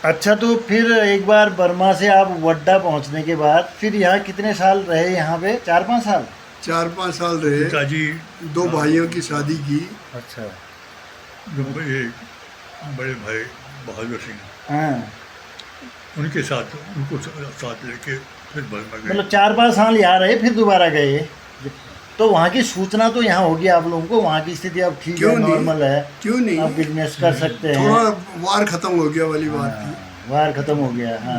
अच्छा, तो फिर एक बार बर्मा से आप वड्डा पहुंचने के बाद फिर यहाँ कितने साल रहे? यहाँ पे 4-5 साल। 4-5 साल तो रहे। पिताजी 2 भाइयों की शादी की। अच्छा। जो ये बड़े भाई बहादुर सिंह, हाँ, उनके साथ उनको साथ लेके फिर बर्मा गए। मतलब 4-5 साल यहाँ रहे फिर दोबारा गए। तो वहाँ की सूचना तो यहाँ होगी आप लोगों को, वहाँ की स्थिति अब ठीक है, क्यों नहीं, नॉर्मल है, क्यों आप नहीं। बिजनेस कर सकते हैं। थोड़ा वार खत्म हो गया वाली बात थी। हाँ, वार खत्म हो गया। हाँ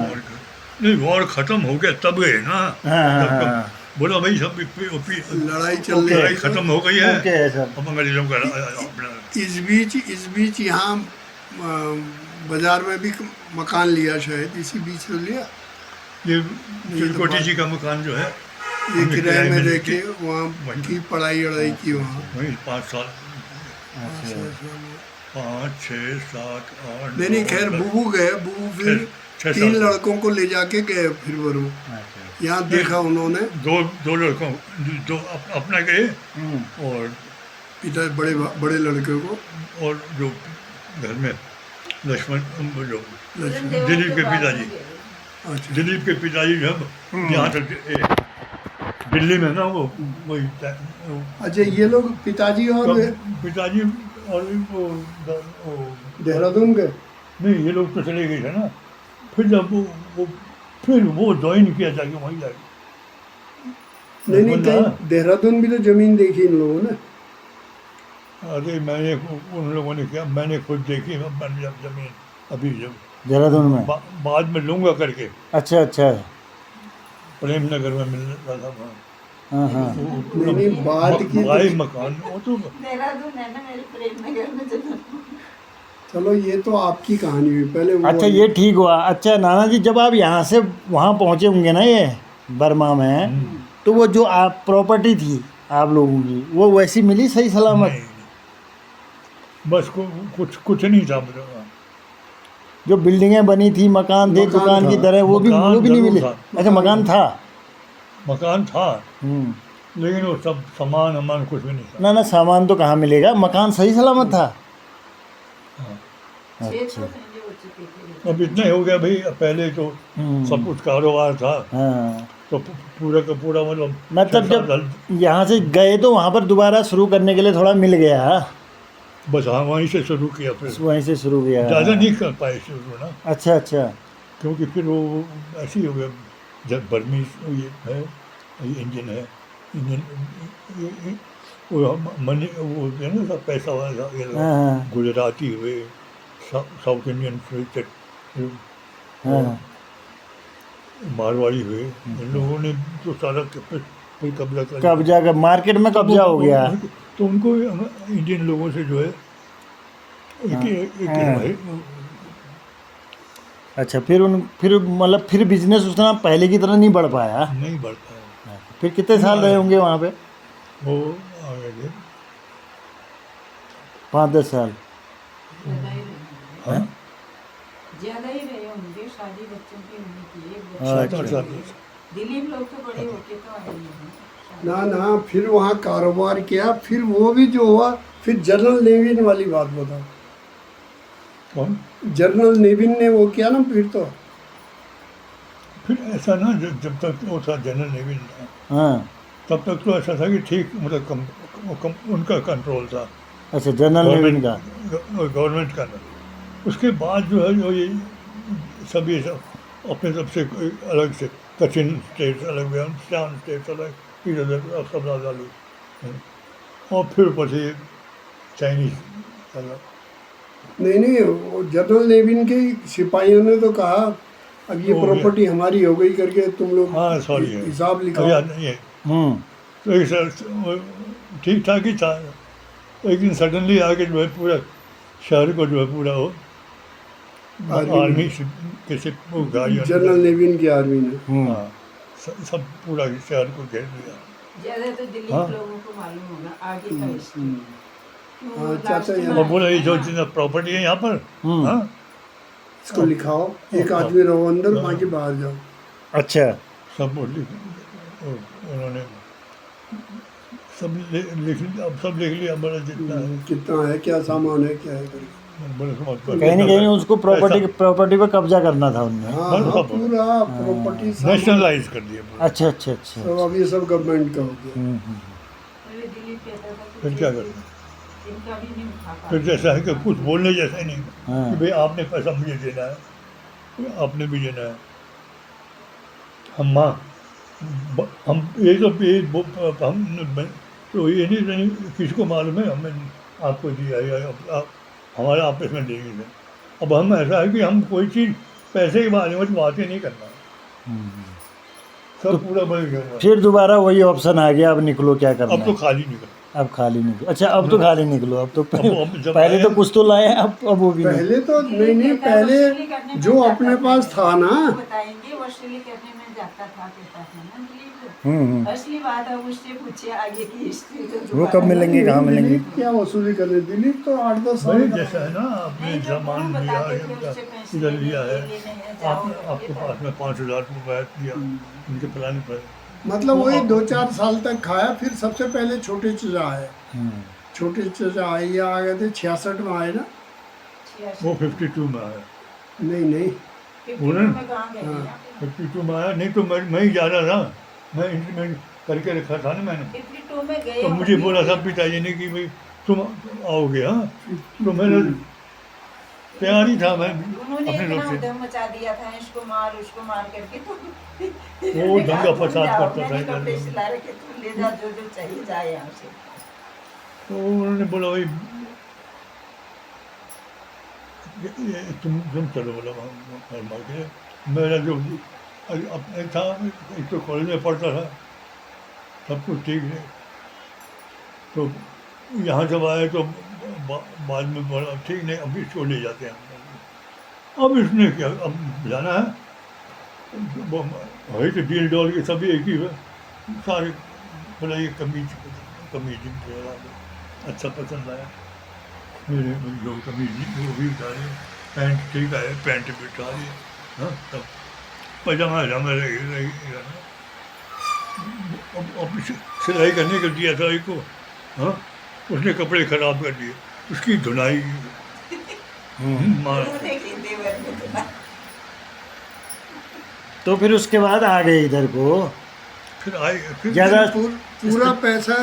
नहीं, वॉर खत्म हो गया तब गए ना। हाँ हाँ तब हाँ। बोला भाई सब लड़ाई चल ओके। रही लड़ाई है। खत्म हो गई है, ओके है सर। अब अंग्रेजों का अपना। इस बीच यहाँ बाजार में भी मकान लिया, शायद इसी बीच तो लिया। ये तो चिलकोटी जी का मकान जो है ये हमने किराए में लेके देखे, वहाँ की पढ़ाई वढ़ाई की वहाँ। वहीं 5 साल, अच्छा 5 6 7 8 नहीं नहीं, खैर बुबू गए, बुबू फिर 3 साल। लड़कों को ले जाके गए फिर वरू। अच्छा। यहाँ देखा उन्होंने, दो लड़कों, दो अपना गए, और पिता बड़े लड़के को। और जो घर में लक्ष्मण, जो लक्ष्मण। दिलीप के पिताजी, अच्छा दिलीप के पिताजी जब यहाँ तक दिल्ली में ना, वो वही अच्छा, ये लोग पिताजी और पिताजी और वो देहरादून गए। नहीं, ये लोग तो चले गए थे ना। फिर जब फिर वो ज्वाइन किया जाके वहीं जाके। नहीं नहीं, कहीं देहरादून भी तो जमीन देखी इन लोगों ने। अरे मैंने, उन लोगों ने क्या, मैंने खुद देखी जमीन अभी जब देहरादून में। बाद में लूंगा करके अच्छा अच्छा। प्रेम नगर में मिल रहा था वहाँ। हाँ हाँ। नहीं नहीं, बात की भाई तो, मकान वो तो देहरादून है ना मेरे प्रेम नगर में जन्म। चलो ये तो आपकी कहानी हुई, पहले वो अच्छा, ये ठीक हुआ। अच्छा नाना जी, जब आप यहाँ से वहाँ पहुँचे होंगे ना, ये बर्मा में, तो वो जो आप प्रॉपर्टी थी आप लोगों की, वो वैसी मिली सही सलामत? नहीं, बस कुछ नहीं था मेरे वहाँ। जो बिल्डिंगें बनी थी, मकान थे, मकान दुकान की था। तरह, वो भी मकान नहीं जरूर मिले? था। अच्छा, मकान था। मकान था, हम्म। लेकिन वो सब सामान वामान कुछ भी नहीं था। ना ना, सामान तो कहाँ मिलेगा, मकान सही सलामत था। हाँ। 6 अच्छा। महीने हो चुके थे। अब इतना ही हो गया भाई, अब पहले तो सब कुछ कारोबार था, हाँ, तो पूरा का पूरा मतलब 6-7 साल जब यहाँ से गए तो वहाँ पर दोबारा शुरू करने के लिए थोड़ा मिल गया। बस हाँ, वहीं से शुरू किया। फिर वहीं से शुरू किया। ज़्यादा नहीं कर पाए शुरू ना, अच्छा अच्छा। क्योंकि फिर वो ऐसे ही हो गया। जब बर्मी ये है, ये इंजन है, इंजन वो मनी, वो है ना, सब पैसा वाला ये लोग, हाँ गुजराती हुए, साउथ इंडियन हाँ। मारवाड़ी हुए, इन लोगों ने तो सारा फिर कब्जा कर लिया। कब्जा का, मार्केट में कब्जा हो गया। तो उनको इंडियन लोगों से जो है एक भाई। अच्छा, फिर मतलब फिर बिजनेस उतना पहले की तरह नहीं बढ़ पाया। नहीं बढ़ पाया। फिर कितने साल रहे होंगे वहाँ पे? वो आ गए थे। 5-10 साल। ज़्यादा ही रहे। हाँ, ज़्यादा ही रहे होंगे, शादी बच्चों की नहीं की है। 7-8 साल। दिलीप लोग तो बड़े होके तो आए हैं। ना ना, फिर वहाँ कारोबार किया, फिर वो भी जो हुआ, फिर जनरल नेविन वाली बात बताओ। कौन? जनरल नेविन ने वो किया ना फिर फिर ऐसा ना, जब तक वो था जनरल नेवी, हाँ। तब तक तो ऐसा था कि ठीक, मतलब उनका कंट्रोल था, अच्छा, जनरल नेविन का। गवर्नमेंट का ना। उसके बाद जो है, जो ये सभी सब अपने सबसे अलग से, कचिन स्टेट्स अलग, वेस्टर्न स्टेट्स अलग, इधर सब अलग, और फिर पछि चाइनीज अलग। नहीं नहीं, वो जनरल नेविन के सिपाहियों ने तो कहा अब ये हो गया। प्रॉपर्टी हमारी हो गई करके तुम लोग हाँ, सॉरी, हिसाब लिखाओ। याद नहीं है। तो एक ठीक ठाक ही था, लेकिन सडनली आके जो है पूरा शहर को जो है पूरा वो आर्मी के से गाड़ियों जनरल नेविन की आर्मी ने। हाँ, सब पूरा शहर को घेर लिया। ज़्यादा तो दिलीप हाँ। लोगों को मालूम होगा आगे का हिस्ट्री। हाँ, चाचा यहाँ- और बोला ये जो जितना प्रॉपर्टी है यहाँ पर, हाँ, इसको लिखाओ, एक आदमी रहो अंदर, बाकी बाहर जाओ। अच्छा। सब उन्होंने सब लिख लिया, अब सब लिख लिया, बड़ा जितना है। कितना है, क्या सामान है, क्या है करके। बोले समझ कर कहीं ना कहीं उसको प्रॉपर्टी पे कब्जा करना था उनने। हाँ बंद हाँ, था। पूरा प्रॉपर्टी नेशनलाइज कर दिया पूरा। अच्छा अच्छा अच्छा। सब अब ये सब गवर्नमेंट का हो गया। अरे दिलीप कहता था फिर कि क्या करना, इनका भी नहीं उठा पा फिर जैसा है कि कुछ बोलने जैसा ही नहीं हाँ। कि भाई आपने पैसा मुझे देना है, आपने भी देना है। हम ये तो हम तो ये नहीं किसी को मालूम है हमें आपको दिया या आप हमारा आपस में देंगे नहीं। अब हम ऐसा है कि हम कोई चीज़ पैसे के बारे में बात ही नहीं करना, सब पूरा बन गया। फिर दोबारा वही ऑप्शन आ गया, अब निकलो क्या करना अब तो है। खाली निकल। अब खाली निकलो। अच्छा अब तो खाली निकलो। अब तो अब जब पहले तो आया- कुछ तो लाए, अब वो भी नहीं। पहले तो नहीं पहले जो अपने पास था ना, वो बताएंगे वसूली करने में जाता था, कहता था ना दिलीप। असली बात है, उससे पूछिए आगे की हिस्ट्री तो वो कब मिलेंगे, कहाँ मिलेंगे? दिलीप क्या वसूली कर रहे? दिलीप तो 8-10 साल भाई का जैसा है ना आपने नहीं, जो सामान वो लिया बताते है, थे, उससे पैसे इधर लिया है, लेने हैं, जाओ, आपके ये पास में 5,000 रुपये दिया उनके प्लान पर। मतलब वही 2-4 साल तक खाया। फिर सबसे पहले छोटे चचा आए, छोटे चचा आए, ये आ गए थे 66 में आए ना? वो 52 में आया, नहीं 52 में कहाँ गए थे आप? 52 में आया। नहीं तो मैं ही जा रहा था, मैं इंटीमेट करके रखा था ना मैंने। 52 में गए तो मुझे होंगे। बोला था पिताजी ने कि भाई तुम आओगे, हाँ तो मैंने तैयार ही था मैं उन्होंने अपने इतना लोग से। उद्यम मचा दिया था, इसको मार उसको मार करके, तो वो दंगा फसाद करता था मैंने इधर कपड़े उधर। सिला रखे, तू ले जा जो जो चाहिए जाए यहाँ से। तो उन्होंने बोला भाई तुम चलो, बोला वहाँ मार के। मेरा जो अपने था, एक तो कॉलेज में पढ़ता था, सब कुछ ठीक है। तो यहाँ जब आए तो बाद में बोला ठीक नहीं, अभी इसको ले जाते हैं। अब इसने क्या, अब जाना है, वही तो डील डॉल के सभी एक ही है सारे। बोला ये कमीज अच्छा पसंद आया मेरे, जो कमीज वो भी उतारे, पैंट ठीक आए, पैंट भी उतारी, हाँ सब पजामा रही। अब सिलाई करने को दिया था एक को, हाँ उसने कपड़े खराब कर दिए, उसकी धुनाई मार। उन्होंने की देवर में तो तो फिर उसके बाद आ गए इधर को। फिर आए, फिर ज्यादा पूरा पैसा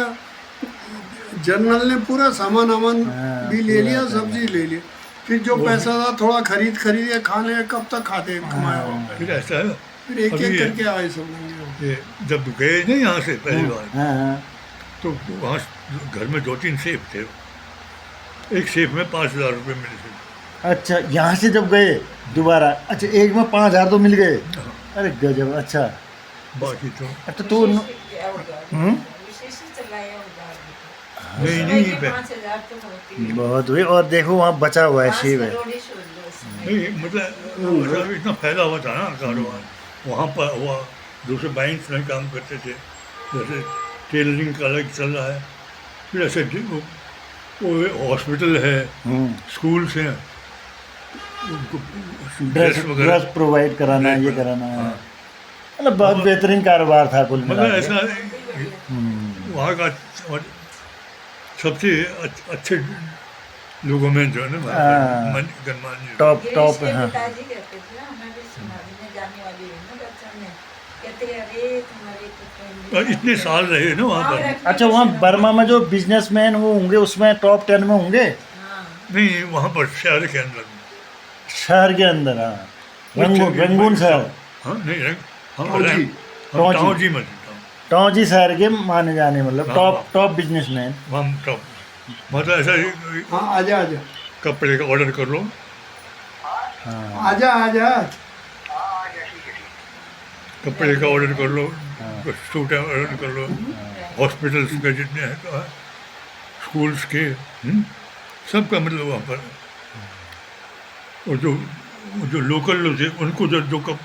जनरल ने पूरा सामान हाँ, भी ले लिया, पूरा सब्जी ले ली। फिर जो पैसा था थोड़ा खरीद के खाने, कब तक खाते कमाया होगा। फिर ऐसा है, फिर एक अभी एक ये- करके आए सब लोग। ये जब गए नहीं यहाँ से पहली बार, हाँ तो वहाँ घर में 2-3 सेब थे, एक सेब में 5,000 रुपये मिले थे। अच्छा यहाँ से जब गए दोबारा, अच्छा एक में 5,000 तो मिल गए। अरे गजब। अच्छा बाकी तो अच्छा तो क्या होगा, विशेष ही चलाया होगा। नहीं उसमें नहीं 5,000 तो होती है। बहुत हुई। और देखो वहाँ बचा हुआ है 5 शिव है। करोड़ ही छोड़ दो उसमें। नहीं, मतलब इतना फैला हुआ था ना कारोबार, वहाँ पर हुआ दूसरे बैंक्स में काम करते थे, जैसे टेलरिंग का अलग चल रहा है, फिर ऐसे वो हॉस्पिटल है, स्कूल्स हैं, उनको ड्रेस वगैरह, ड्रेस प्रोवाइड कराना है, ये कराना है। मतलब बहुत और- बेहतरीन कारोबार था कुल मिला मतलब के। ऐसा वहाँ का सबसे अच्छे लोगों में जो है ना हाँ। गणमान्य। टॉप गिरीश के हाँ। पिताजी कहते थे ना, हमें भी सुना, मैं जाने वाली हूँ ना बच्चन में, कहते अरे तुम्हारे तो और इतने साल रहे ना वहाँ पर। अच्छा वहाँ बर्मा में जो बिजनेसमैन वो होंगे उसमें टॉप 10 में होंगे हाँ, नहीं, वहाँ पर शहर के अंदर शहर के अंदर। हाँ रंगून शहर, हाँ नहीं टौंजी। टौंजी में टौंजी शहर के माने जाने, मतलब हाँ, टॉप बिजनेसमैन। वहाँ टॉप, मतलब ऐसा हाँ आजा आजा कपड़े का ऑर्डर कर लो, आजा आजा। कपड़े का ऑर्डर कर लो, सूट ऑर्डर कर लो, हॉस्पिटल्स के जितने हैं तो स्कूल्स के, सबका मतलब वहाँ पर। और जो लोकल लोग थे उनको जो जरूरत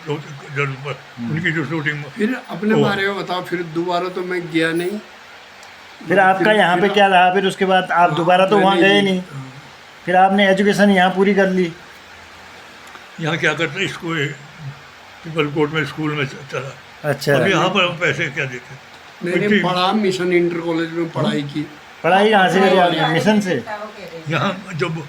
पर उनकी जो शूटिंग। फिर अपने ओ। बारे में बताओ। फिर दोबारा तो मैं गया नहीं। फिर आपका यहाँ पे क्या रहा? फिर उसके बाद आप दोबारा तो वहाँ गए नहीं, फिर आपने एजुकेशन यहाँ पूरी कर ली। यहाँ क्या करते, इसको पीपल कोर्ट में स्कूल में चला। अच्छा अब यहाँ पर हम पैसे क्या देते? मैंने पढ़ा, मिशन इंटर कॉलेज में पढ़ाई की। पढ़ाई यहाँ से करी आपने? मिशन से? यहाँ जब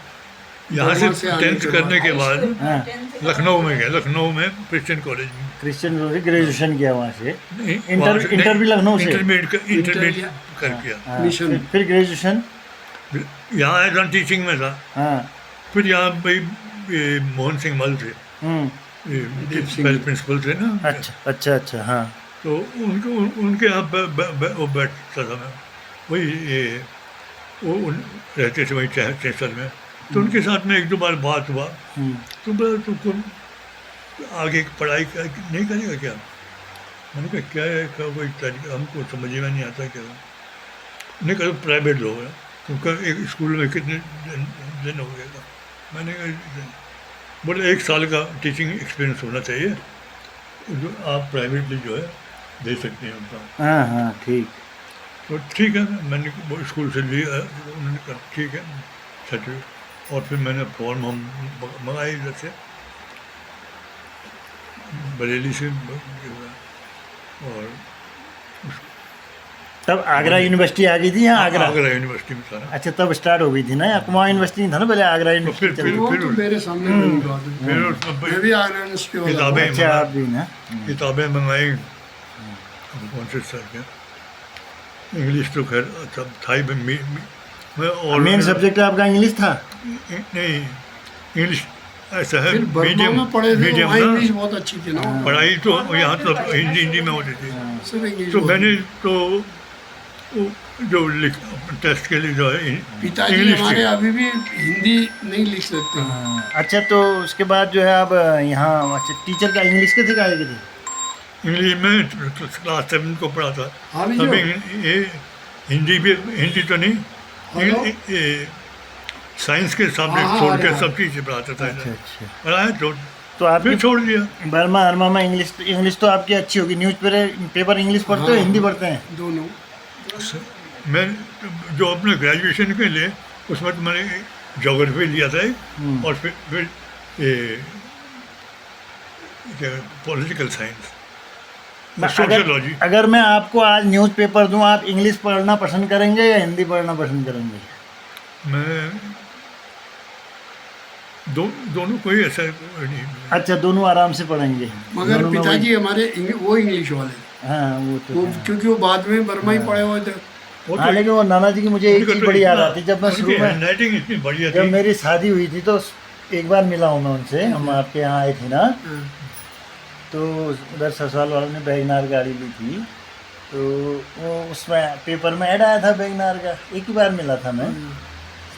यहाँ से बर्मा से आने 10th के करने के बाद हाँ। लखनऊ में गया, लखनऊ में क्रिश्चियन कॉलेज में। क्रिश्चियन कॉलेज ग्रेजुएशन किया वहाँ से। नहीं, इंटर वहाँ से- इंटर भी लखनऊ से। इंटरमीडिएट कर किया। हाँ, मिशन। फिर ग्रेजुएशन। यहाँ एज टीचिंग में था। हाँ। फिर यहाँ भाई ये मोहन सिंह मल थे, ये प्रिंसिपल थे ना। अच्छा अच्छा हाँ। तो उनके यहाँ वो बैठता था मैं, वही ये वो रहते थे वहीं चैसल में। तो उनके साथ में एक दो बार बात हुआ, तो बोला तुमको आगे पढ़ाई नहीं करेगा क्या? मैंने कहा क्या है, क्या कोई तरीका हमको समझ में नहीं आता क्या। नहीं कहा प्राइवेट लो है, तुमका एक स्कूल में कितने दिन हो गया? मैंने कहा बोले 1 साल का टीचिंग एक्सपीरियंस होना चाहिए, जो आप प्राइवेटली जो है दे सकते हैं उनका। हाँ हाँ ठीक। तो ठीक है, मैंने वो स्कूल से लिया, उन्होंने कहा ठीक है सर्टिफिकेट। और फिर मैंने फॉर्म हम मंगाए इधर से बरेली से, और तब आगरा यूनिवर्सिटी आ गई थी यहाँ आगरा? आगरा यूनिवर्सिटी में था। अच्छा तब स्टार्ट हो गई थी ना, कुमाऊं यूनिवर्सिटी नहीं था ना पहले, आगरा तो यूनिवर्सिटी चल रही वो तो मेरे सामने बनी बात है। फिर उसमें मैं भी आगरा यूनिवर्सिटी वाला किताबें थी। अच्छा आप भी ना। किताबें मंगाई, कौन से सर के, इंग्लिश तो खैर अच्छा था ही। मैं और मेन सब्जेक्ट आपका इंग्लिश था? नहीं, इंग्लिश ऐसा है, फिर बर्मा मीडियम में पढ़े थे, मीडियम वहाँ ना इंग्लिश बहुत अच्छी थी ना। पढ़ाई। तो यहाँ तो हिंदी में होती थी। सिर्फ इंग्लिश तो बोलते। मैंने तो वो जो टेस्ट के लिए जो है पिताजी इंग्लिश हमारे थी। अभी भी हिंदी नहीं लिख सकते हैं। हाँ, अच्छा तो उसके बाद जो है आप यहाँ अच्छा टीचर का इंग्लिश के थे गाय के थे? इंग्लिश में क्लास 7 को पढ़ा था। हाँ भी जो अभी ये हिंदी भी, हिंदी तो नहीं, हेलो? ये साइंस के सब्जेक्ट हाँ, छोड़ के हाँ। सब चीज़ें पढ़ाता था। अच्छा अच्छा। पढ़ाया तो तो आपकी फिर छोड़ दिया। बर्मा हरमा में इंग्लिश तो आपकी अच्छी होगी। न्यूज़ पेपर इंग्लिश पढ़ते हो, हिंदी पढ़ते हैं? दोनों। मैं जो अपने ग्रेजुएशन के लिए, उसमें तो मैंने ज्योग्राफी लिया था एक, और फिर ये पॉलिटिकल साइंस, सोशियोलॉजी। अगर मैं आपको आज न्यूज़ पेपर दूँ, आप इंग्लिश पढ़ना पसंद करेंगे या हिंदी पढ़ना पसंद करेंगे? मैं दोनों कोई ऐसा नहीं। अच्छा दोनों आराम से पढ़ेंगे। मगर दोनों में पिताजी हमारे वो इंग्लिश वाले थे। हाँ वो तो वो है। क्योंकि वो बाद में बर्मा ही पढ़े हुए थे। वो हाँ लेकिन वो नाना जी की मुझे एक उनका चीज़ तो बड़ी याद इतना- आती, जब मैं उनकी शुरू में हैंडराइटिंग इतनी बढ़िया जब थी। मेरी शादी हुई थी तो एक बार मिला हूँ मैं उनसे, हम आपके यहाँ आए थे ना, तो उधर ससुराल वालों ने वैगनार गाड़ी ली थी, तो वो उसमें पेपर में ऐड आया था वैगनार का। एक ही बार मिला था मैं,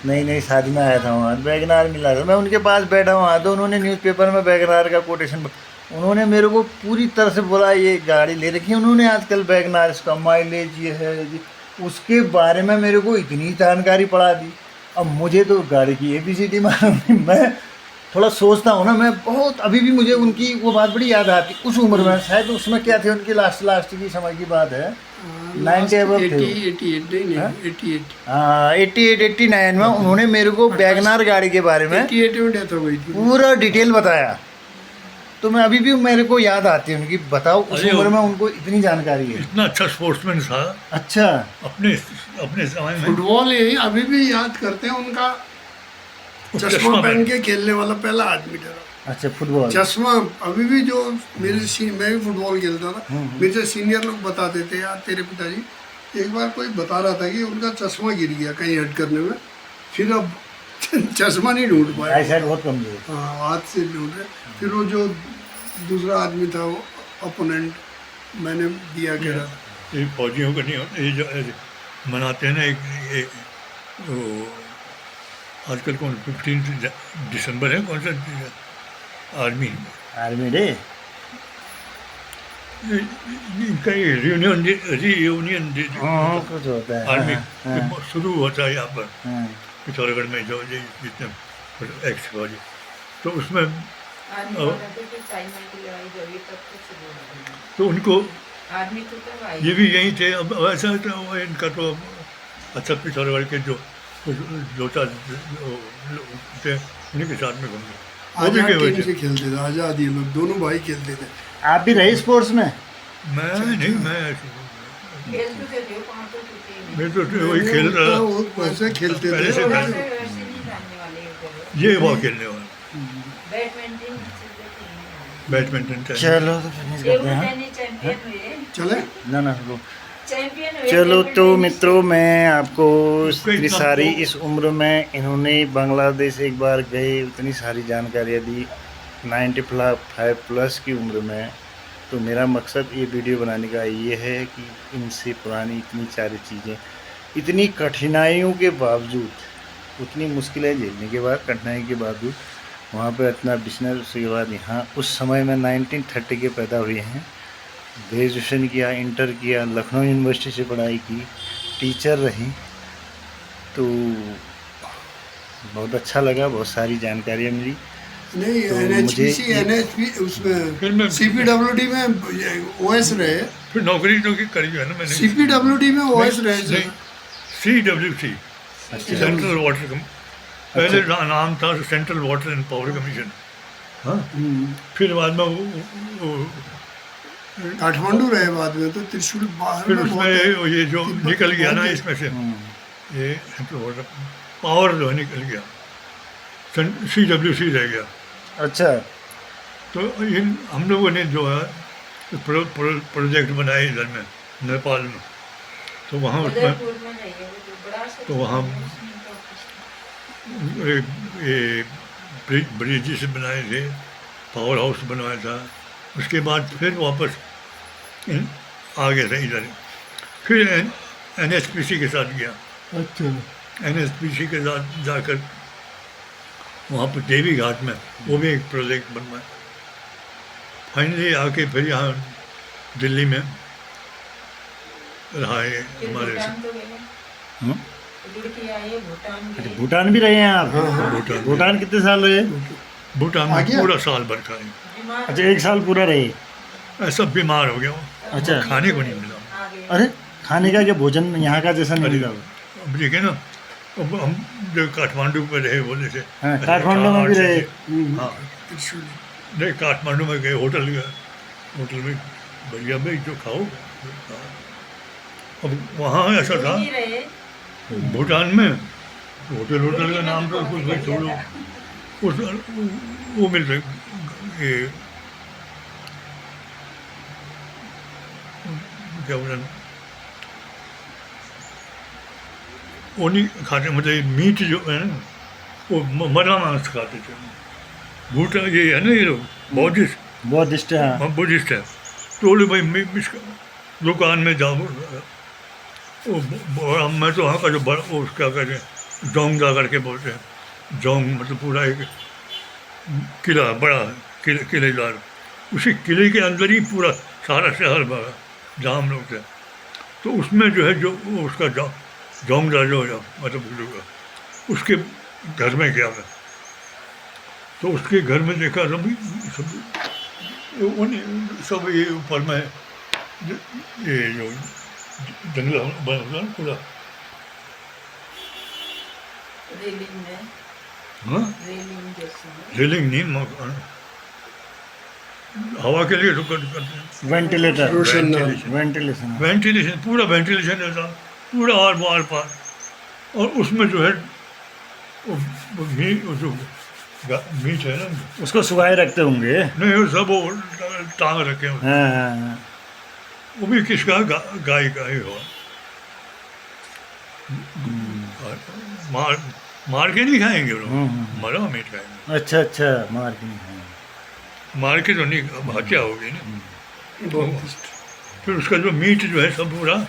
नई शादी में आया था वहाँ, वैगनार मिला था। मैं उनके पास बैठा वहाँ, तो उन्होंने न्यूज़पेपर में वैगनार का कोटेशन, उन्होंने मेरे को पूरी तरह से बोला ये गाड़ी ले रखी है उन्होंने आजकल वैगनार, इसका माइलेज ये है जी, उसके बारे में मेरे को इतनी जानकारी पढ़ा दी। अब मुझे तो गाड़ी की ABCD मालूम नहीं, मैं थोड़ा सोचता हूँ ना, मैं बहुत अभी भी मुझे उनकी वो बात बड़ी याद आती उस उम्र में। शायद उसमें क्या थे उनकी लास्ट की समय की बात है, 90 अबव थे। 88 हाँ 88-89 में उन्होंने मेरे को वैगनार गाड़ी के बारे में 88 में डेथ हो गई थी। पूरा डिटेल बताया। तो मैं अभी भी मेरे को याद आती है उनकी, बताओ उस अरे उम्र में उनको इतनी जानकारी है। इतना अच्छा स्पोर्ट्समैन था अच्छा अपने समय में। फुटबॉल यही अभी भी याद करते हैं उनका, चश्मा पहन के खेलने वाला पहला आदमी था। अच्छा फुटबॉल। चश्मा अभी भी जो मैं भी फुटबॉल खेलता था, मेरे से सीनियर लोग बताते थे यार तेरे पिताजी एक बार कोई बता रहा था कि उनका चश्मा गिर गया कहीं हट करने में, फिर अब चश्मा नहीं ढूंढ पाया। आई साइड बहुत कमजोर। हाँ हाथ से ढूंढ रहे। फिर वो जो दूसरा आदमी था वो अपोनेंट मैंने दिया कह रहा था। ये फौजियों का नहीं होता, ये जो मनाते हैं ना एक वो आजकल कौन 15 दिसंबर है, कौन सा आर्मी आर्मी डे। इनका ये रियूनियन हाँ कुछ होता है। आर्मी हाँ, हाँ, शुरू होता है यहाँ पर हाँ। पिथौरागढ़ में, जो जितने एक्स फौजी, तो उसमें आर्मी और- वाला तो फिर चाइना की लड़ाई जब तक तो शुरू हो गई। तो उनको आर्मी तो तब आई। ये भी यहीं थे। अब ऐसा है तो इनका तो अच्छा पिथौरागढ़ के जो दो चार लोग थे उन्हीं के साथ में घूमते, वो भी आजाद गए हुए टीम थे। से खेलते थे, आजाद ये लोग दोनों भाई खेलते थे। आप भी रहे स्पोर्ट्स में? मैं नहीं, मैं खेल तो थे जो पाँव तो टूटे ही नहीं। मैं तो वही खेल रहा वो वैसे खेलते पहले थे। से वैसे वैसे नहीं जानने वाले इधर। ये हुआ खेलने वाला बैडमिंटन बैडमिंटन टेनिस। चलो तो फिनिश करते हैं। चैंपियन हुए चले ना ना रुको। चैंपियन हुए चलो टेबल तो टेनिस मित्रों, मैं आपको उसको इतनी इतना सारी वो- इस उम्र में इन्होंने बांग्लादेश एक बार गए, उतनी सारी जानकारियाँ दी 95 प्लस की उम्र में। तो मेरा मकसद ये वीडियो बनाने का ये है कि इनसे पुरानी इतनी सारी चीज़ें, इतनी कठिनाइयों के बावजूद, उतनी मुश्किलें झेलने के बाद, कठिनाई के बावजूद वहाँ पे इतना बिजनेस, उसके बाद यहाँ उस समय में 1930 के पैदा हुए हैं। ग्रेजुएशन किया, इंटर किया, लखनऊ यूनिवर्सिटी से पढ़ाई की, टीचर रही। तो बहुत अच्छा लगा, बहुत सारी जानकारियाँ मिली। नहीं तो NHPC मुझे- NHP फिर उसमें मैं- CPWD में OS रहे, फिर नौकरी तो की करी है ना मैंने। CPWD में OS रहे नहीं, CWC सेंट्रल वाटर पहले नाम था central water and power commission. हाँ, फिर बाद में वो काठमांडू रहे बाद में, तो त्रिशूल बाहर फिर में उसमें बहुत ये जो तिब्बत निकल गया ना बहुत- इसमें से, ये सेंट्रल वाटर पावर जो है निकल गया, CWC रह गया। अच्छा। तो इन हम लोगों ने जो है प्रोजेक्ट बनाए इधर में नेपाल में, तो वहाँ उसमें उदयपुर में नहीं है, वो जो बड़ा सा तो वहाँ ये ब्रिजेस बनाए थे, पावर हाउस बनवाया था। उसके बाद फिर वापस आ गए थे इधर। फिर NHPC के साथ गया। अच्छा NHPC के साथ जाकर वहाँ पर देवी घाट में वो भी एक प्रोजेक्ट बनवाया। फाइनली आके फिर यहाँ दिल्ली में रहा है फिर हमारे भूटान तो गए, हम्म? रुड़की आई है, भूटान अच्छा, गए। भूटान भी रहे हैं आप? भूटान भूटान कितने साल रहे? भूटान आ में गया? पूरा साल भर खाए। बीमार अच्छा, 1 साल पूरा रहे। ऐसा बीमार हो गया वो, अच्छा। खाने को नहीं मिला। आ गए। अरे खाने का क्या भोजन यहाँ का जैसा नहीं मिला? अब देखिए ना, अब हम जो काठमांडू में रहे बोले थे, हाँ, काठमांडू में भी रहे। हाँ, त्रिशूल नहीं काठमांडू में गए, होटल गए, होटल में भैया भाई जो खाओ। अब वहाँ ऐसा था रुड़की रहे, भूटान में, होटल का नाम तो कुछ भाई छोड़ो, उस वो मिल रहे ये क्या बोला, वो नहीं खाते, मतलब ये मीट जो है ना वो मरा मांस खाते थे। भूटान ये है ना, ये लोग बौद्धिस्ट बौद्धिस्ट, हाँ। हम बुद्धिस्ट है। तो बोले भाई दुकान में जाओ, वो मैं तो वहाँ का जो बड़ा वो क्या कहते हैं जोंगदा करके बोलते हैं। जोंग मतलब पूरा एक किला बड़ा किलेदार, उसी किले के अंदर ही पूरा सारा शहर भरा जहाँ हम लोग थे। तो उसमें जो है जो उसका जोंगदा जो है मतलब उसके घर में गया मैं, तो उसके घर में देखा सब ये ऊपर में ये जो जंगल बना हुआ ना पूरा, रेलिंग में, हाँ रेलिंग जैसे रेलिंग नहीं मकान, हवा के लिए रुक करते हैं। वेंटिलेटर, रोशनदान। वेंटिलेशन। वेंटिलेशन, पूरा वेंटिलेशन रहता, पूरा आर पार। और उसमें जो है वो मीट है ना, उसको सुखाए रखते होंगे। नहीं वो सब वो टांग रखे हैं। हाँ हाँ हाँ। वो भी किसका गाय का ही हुआ। मार के नहीं खाएंगे वो लोग, मरा मीट खाएंगे। अच्छा अच्छा, मार के नहीं खाएंगे। मार के तो नहीं, हत्या होगी ना। फिर उसका जो मीट जो है सब पूरा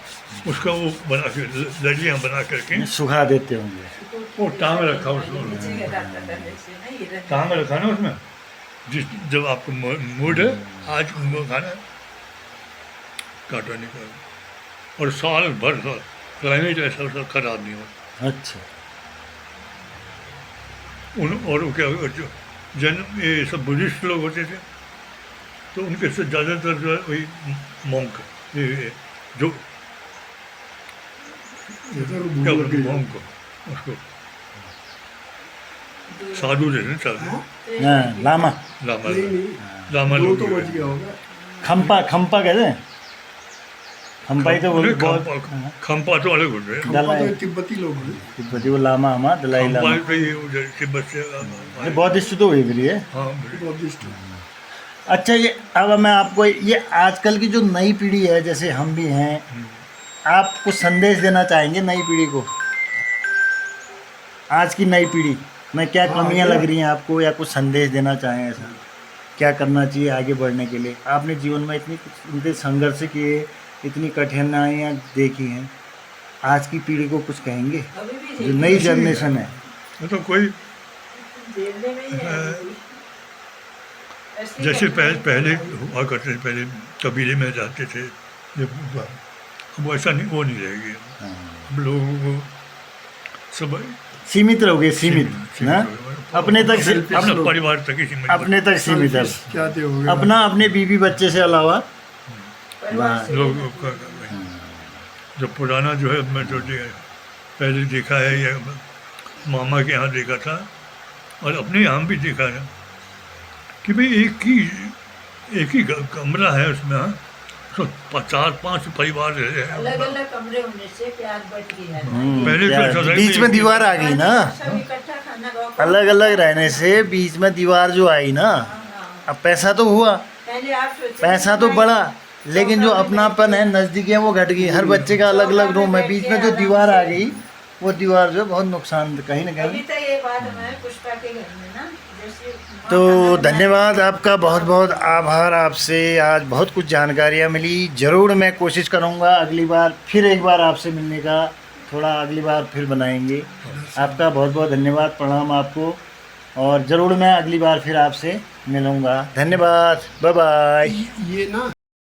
उसका वो बना के लड़ियाँ बना करके सुखा देते होंगे। वो टांग रखा उसमें, नीचे लगाता था जैसे ना, ये रखा। टांग रखा ना उसमें। जब आपको मूड है आज वो खाना काटो नहीं करो। और साल भर क्लाइमेट ऐसा खराब नहीं होता। अच्छा। और वो क्या जो ये सब बुद्धिस्ट लोग होते थे, तो उनके से ज़्यादातर जो है वही मॉन्क, ये जो क्या बोलते मॉन्क उसको साधु रहते हैं, साधु हाँ, लामा। लामा नहीं नहीं, लामा दो लोग तो जो बच है। गया होगा। खंपा, खंपा कहते हैं। खम्पाई तो अरे बहुत खम्पा तो अलग होते हैं। खम्पा दलाई- तो तिब्बती लोग हैं। तिब्बती वो लामा हमा दलाई खम्पा लामा तो ये उधर तिब्बत से ये बौद्धिस्ट तो हुई फिर ये। हाँ बौद्धिस्ट। अच्छा ये अब मैं आपको ये आजकल की जो नई पीढ़ी है जैसे हम भी हैं, आप कुछ संदेश देना चाहेंगे नई पीढ़ी को? आज की नई पीढ़ी में क्या कमियां लग रही हैं आपको, या कुछ संदेश देना चाहें ऐसा क्या करना चाहिए आगे बढ़ने के लिए? आपने जीवन में इतने संघर्ष किए, इतनी कठिनाइयाँ देखी हैं, आज की पीढ़ी को कुछ कहेंगे अभी भी जो नई जनरेशन है? वो तो कोई जेल में ही है अभी। असली जैसे कठिनाई पहले हुआ करते थे, पहले कबीले में जाते थे, अब ऐसा नहीं, वो नहीं रहेगी। हम लोगों को सब सीमित रहोगे, सीमित ना, अपने तक अपना परिवार तक ही सीमित। अपने तक सीमित है, क्या थे हो गया। अपना अपने बीवी बच्चे से अलावा। परिवार से लोगों का जो पुराना जो है, मैं तो पहले देखा है, या मामा के यहाँ देखा था और अपने यहाँ भी देखा है कि भाई एक ही कमरा है उसमें, हाँ, तो 4-5 परिवार रह रहे हैं। अलग अलग कमरे होने से प्यार बढ़ गया है। पहले क्या तो ऐसा था बीच कि में दीवार आ गई ना, सब इकट्ठा खाना खाओ। अलग अलग रहने से बीच में दीवार जो आई ना, अब पैसा तो हुआ, पहले आप सोचो पैसा तो बढ़ा, लेकिन जो अपनापन है, नज़दीकियाँ वो घट गई। हर बच्चे का अलग अलग रूम है, बीच में जो दीवार आ गई वो दीवार जो बहुत नुकसान कहीं ना अभी कहीं। तो ये बात हमारे पुष्पा के घर में ना, जैसे तो धन्यवाद आपका, बहुत बहुत आभार आपसे, आज बहुत कुछ जानकारियाँ मिली। ज़रूर मैं कोशिश करूँगा अगली बार फिर एक बार आपसे मिलने का, थोड़ा अगली बार फिर बनाएंगे। आपका बहुत बहुत धन्यवाद, प्रणाम आपको, और ज़रूर मैं अगली बार फिर आपसे मिलूँगा। धन्यवाद, बाय बाय। ये ना